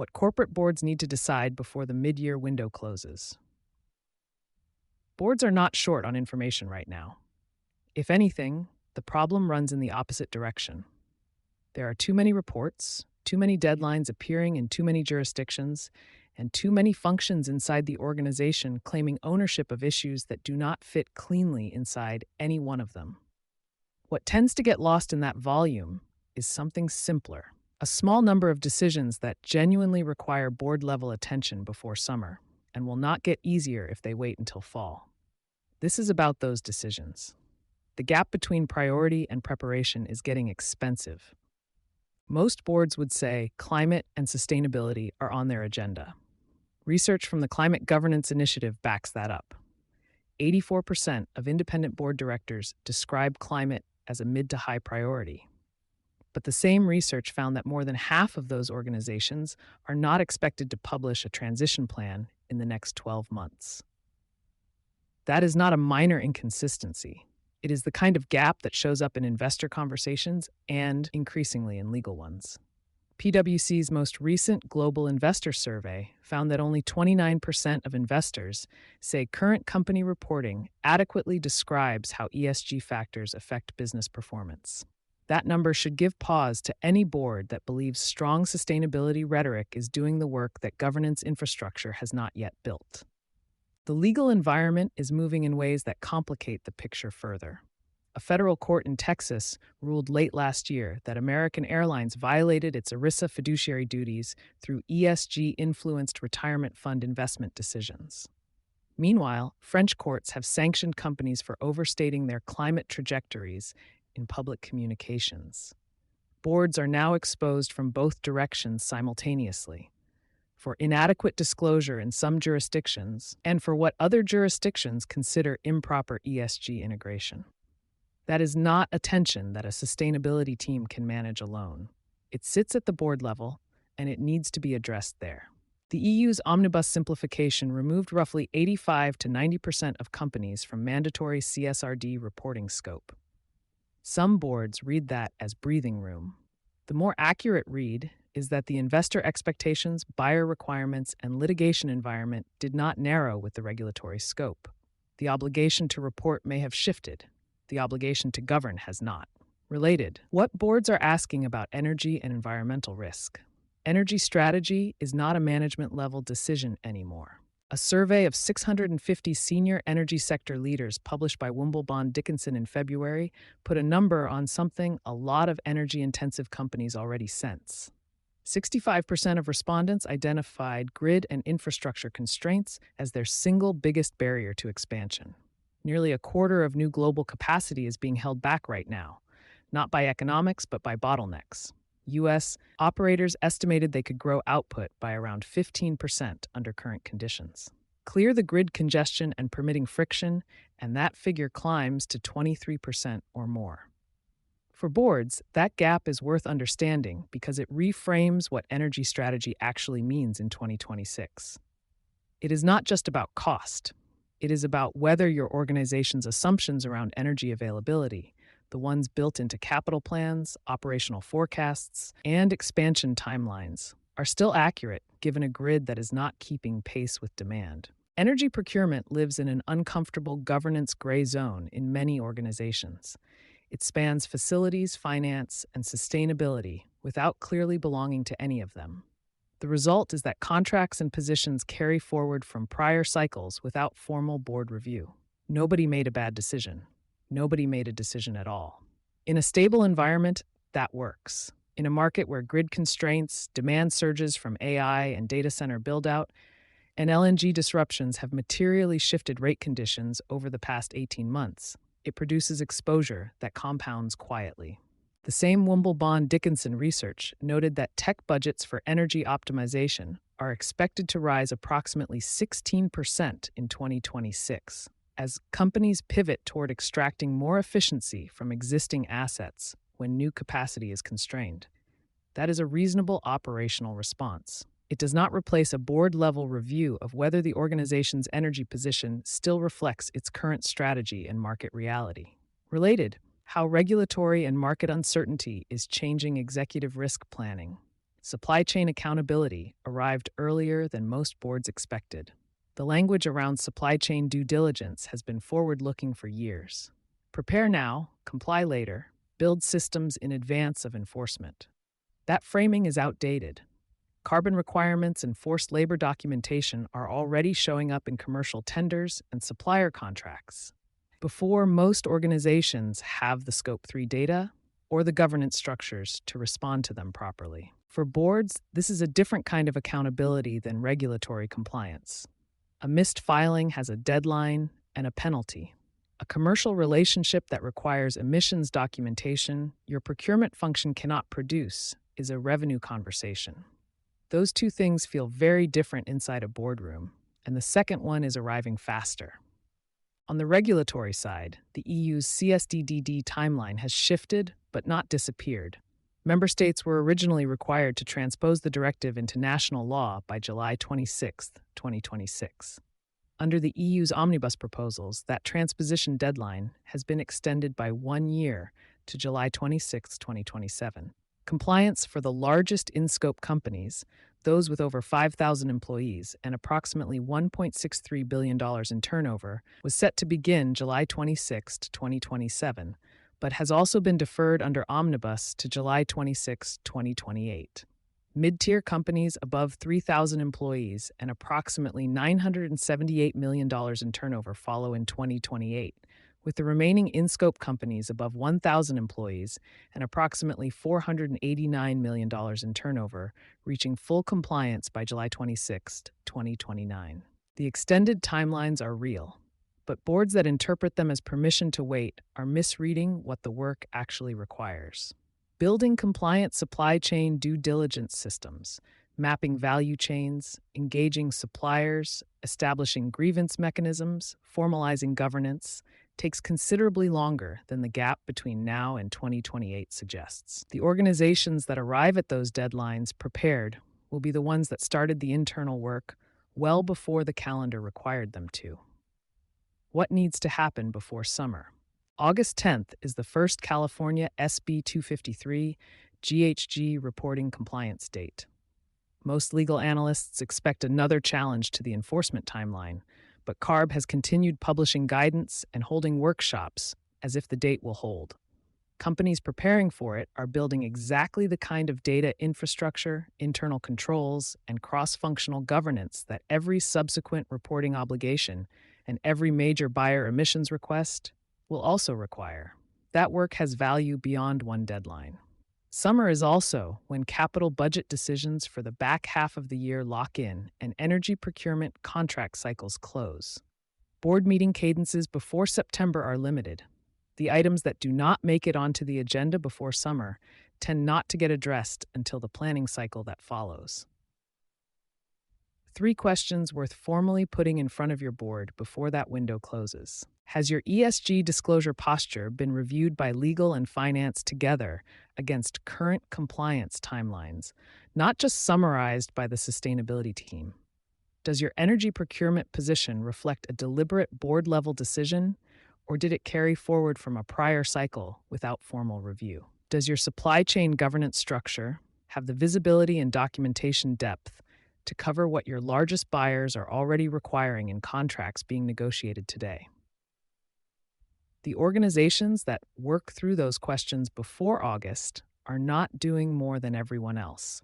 what corporate boards need to decide before the mid-year window closes. Boards are not short on information right now. If anything, the problem runs in the opposite direction. There are too many reports, too many deadlines appearing in too many jurisdictions, and too many functions inside the organization claiming ownership of issues that do not fit cleanly inside any one of them. What tends to get lost in that volume is something simpler, a small number of decisions that genuinely require board-level attention before summer and will not get easier if they wait until fall. This is about those decisions. The gap between priority and preparation is getting expensive. Most boards would say climate and sustainability are on their agenda. Research from the Climate Governance Initiative backs that up. 84% of independent board directors describe climate as a mid to high priority. But the same research found that more than half of those organizations are not expected to publish a transition plan in the next 12 months. That is not a minor inconsistency. It is the kind of gap that shows up in investor conversations and increasingly in legal ones. PwC's most recent global investor survey found that only 29% of investors say current company reporting adequately describes how ESG factors affect business performance. That number should give pause to any board that believes strong sustainability rhetoric is doing the work that governance infrastructure has not yet built. The legal environment is moving in ways that complicate the picture further. A federal court in Texas ruled late last year that American Airlines violated its ERISA fiduciary duties through ESG-influenced retirement fund investment decisions. Meanwhile, French courts have sanctioned companies for overstating their climate trajectories in public communications. Boards are now exposed from both directions simultaneously, for inadequate disclosure in some jurisdictions and for what other jurisdictions consider improper ESG integration. That is not a tension that a sustainability team can manage alone. It sits at the board level, and it needs to be addressed there. The EU's omnibus simplification removed roughly 85 to 90% of companies from mandatory CSRD reporting scope. Some boards read that as breathing room. The more accurate read is that the investor expectations, buyer requirements, and litigation environment did not narrow with the regulatory scope. The obligation to report may have shifted. The obligation to govern has not. Related, what boards are asking about energy and environmental risk? Energy strategy is not a management-level decision anymore. A survey of 650 senior energy sector leaders published by Wimbledon Dickinson in February put a number on something a lot of energy-intensive companies already sense. 65% of respondents identified grid and infrastructure constraints as their single biggest barrier to expansion. Nearly a quarter of new global capacity is being held back right now, not by economics, but by bottlenecks. U.S. operators estimated they could grow output by around 15% under current conditions. Clear the grid congestion and permitting friction, and that figure climbs to 23% or more. For boards, that gap is worth understanding because it reframes what energy strategy actually means in 2026. It is not just about cost. It is about whether your organization's assumptions around energy availability, the ones built into capital plans, operational forecasts, and expansion timelines, are still accurate given a grid that is not keeping pace with demand. Energy procurement lives in an uncomfortable governance gray zone in many organizations. It spans facilities, finance, and sustainability without clearly belonging to any of them. The result is that contracts and positions carry forward from prior cycles without formal board review. Nobody made a bad decision. Nobody made a decision at all. In a stable environment, that works. In a market where grid constraints, demand surges from AI and data center build-out, and LNG disruptions have materially shifted rate conditions over the past 18 months, it produces exposure that compounds quietly. The same Wimbledon Dickinson research noted that tech budgets for energy optimization are expected to rise approximately 16% in 2026, as companies pivot toward extracting more efficiency from existing assets when new capacity is constrained. That is a reasonable operational response. It does not replace a board-level review of whether the organization's energy position still reflects its current strategy and market reality. Related, how regulatory and market uncertainty is changing executive risk planning. Supply chain accountability arrived earlier than most boards expected. The language around supply chain due diligence has been forward-looking for years. Prepare now, comply later, build systems in advance of enforcement. That framing is outdated. Carbon requirements and forced labor documentation are already showing up in commercial tenders and supplier contracts before most organizations have the Scope 3 data or the governance structures to respond to them properly. For boards, this is a different kind of accountability than regulatory compliance. A missed filing has a deadline and a penalty. A commercial relationship that requires emissions documentation your procurement function cannot produce is a revenue conversation. Those two things feel very different inside a boardroom, and the second one is arriving faster. On the regulatory side, the EU's CSDDD timeline has shifted but not disappeared. Member states were originally required to transpose the directive into national law by July 26, 2026. Under the EU's omnibus proposals, that transposition deadline has been extended by 1 year to July 26, 2027. Compliance for the largest in-scope companies, those with over 5,000 employees and approximately $1.63 billion in turnover, was set to begin July 26, 2027, but has also been deferred under Omnibus to July 26, 2028. Mid-tier companies above 3,000 employees and approximately $978 million in turnover follow in 2028, with the remaining in-scope companies above 1,000 employees and approximately $489 million in turnover reaching full compliance by July 26, 2029. The extended timelines are real, but boards that interpret them as permission to wait are misreading what the work actually requires. Building compliant supply chain due diligence systems, mapping value chains, engaging suppliers, establishing grievance mechanisms, formalizing governance, takes considerably longer than the gap between now and 2028 suggests. The organizations that arrive at those deadlines prepared will be the ones that started the internal work well before the calendar required them to. What needs to happen before summer? August 10th is the first California SB 253 GHG reporting compliance date. Most legal analysts expect another challenge to the enforcement timeline, but CARB has continued publishing guidance and holding workshops as if the date will hold. Companies preparing for it are building exactly the kind of data infrastructure, internal controls, and cross-functional governance that every subsequent reporting obligation and every major buyer emissions request will also require. That work has value beyond one deadline. Summer is also when capital budget decisions for the back half of the year lock in and energy procurement contract cycles close. Board meeting cadences before September are limited. The items that do not make it onto the agenda before summer tend not to get addressed until the planning cycle that follows. 3 questions worth formally putting in front of your board before that window closes. Has your ESG disclosure posture been reviewed by legal and finance together against current compliance timelines, not just summarized by the sustainability team? Does your energy procurement position reflect a deliberate board-level decision, or did it carry forward from a prior cycle without formal review? Does your supply chain governance structure have the visibility and documentation depth to cover what your largest buyers are already requiring in contracts being negotiated today? The organizations that work through those questions before August are not doing more than everyone else.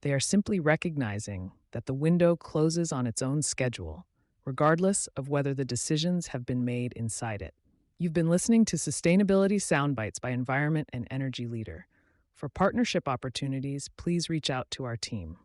They are simply recognizing that the window closes on its own schedule, regardless of whether the decisions have been made inside it. You've been listening to Sustainability Soundbites by Environment and Energy Leader. For partnership opportunities, please reach out to our team.